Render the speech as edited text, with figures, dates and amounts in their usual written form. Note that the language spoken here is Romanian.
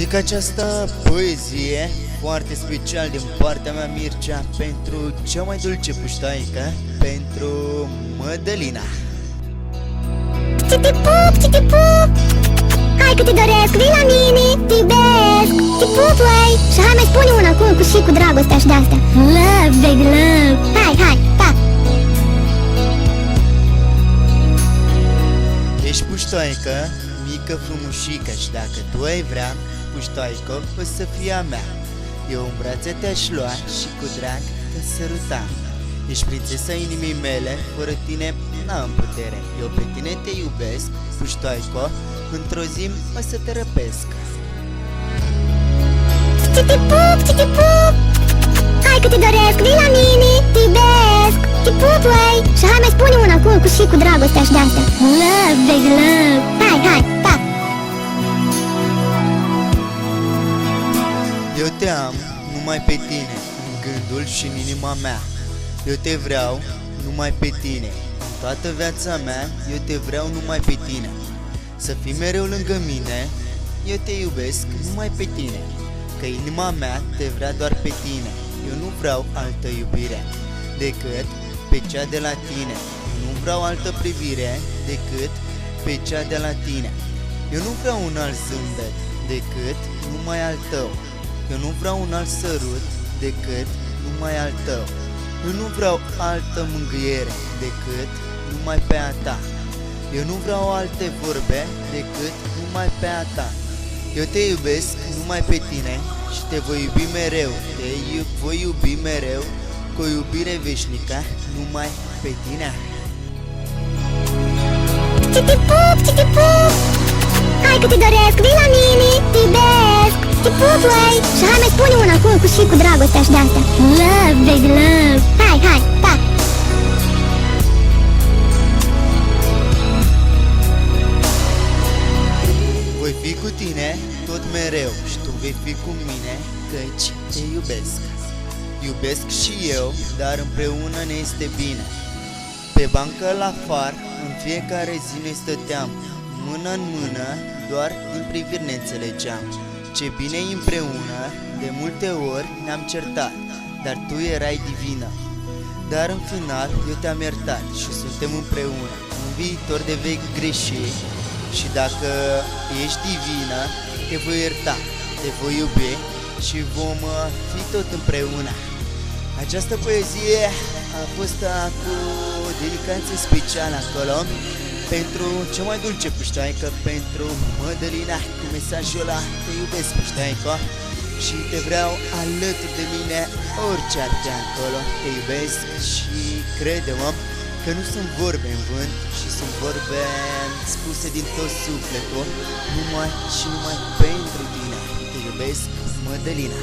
Dedic această poezie foarte special din partea mea, Mircea, pentru cea mai dulce puștoaică, pentru Mădălina. Ce te pup, hai că te doresc, vii la mine, te iubesc, te pup, uai. Și hai mai spune una acum cu și cu dragostea și de-astea. Love, baby, love. Hai, pa. Ești puștoaică, mică, frumușică, și dacă tu ai vrea, puștoaică, o să fie a mea. Eu în brațe te-aș lua și cu drag te săruta. Ești prințesa inimii mele, fără tine n-am putere. Eu pe tine te iubesc, puștoaică, într-o zi o să te răpesc. Ce te pup, hai că te doresc, vii la mine, te iubesc, te pup, uai. Și hai mai spune una acum cu și cu dragostea și de-astea. Love, baby, love. Hai, pa. Eu te am numai pe tine, în gândul și în inima mea. Eu te vreau numai pe tine, în toată viața mea. Eu te vreau numai pe tine, să fii mereu lângă mine. Eu te iubesc numai pe tine, că inima mea te vrea doar pe tine. Eu nu vreau altă iubire decât pe cea de la tine. Eu nu vreau altă privire decât pe cea de la tine. Eu nu vreau un alt zâmbet decât numai al tău. Eu nu vreau un alt sărut decât numai al tău. Eu nu vreau altă mângâiere decât numai pe a ta. Eu nu vreau alte vorbe decât numai pe a ta. Eu te iubesc numai pe tine și te voi iubi mereu. Te voi iubi mereu cu o iubire veșnică numai pe tine. Ce te pup, hai că te doresc, vii la mine, te iubesc, te pup, uai. Și hai mai spune una acum cu și cu dragostea și de-astea. Love, baby, love. Hai, pa. Voi fi cu tine tot mereu și tu vei fi cu mine, căci te iubesc. Iubesc și eu, dar împreună ne este bine. Pe bancă la far, în fiecare zi noi stăteam, mână în mână, doar din priviri ne înțelegeam. Ce bine împreună, de multe ori ne-am certat, dar tu erai divină. Dar în final eu te-am iertat și suntem împreună. În viitor de vei greși și dacă ești divină, te voi ierta, te voi iubi și vom fi tot împreună. Această poezie a fost cu o dedicație specială acolo pentru cea mai dulce puștoaică, pentru Mădălina, cu mesajul ăla: te iubesc, puștoaică, și te vreau alături de mine orice ar fi acolo. Te iubesc și crede-mă că nu sunt vorbe în vânt, și sunt vorbe spuse din tot sufletul, numai și numai pentru tine. Te iubesc, Mădălina.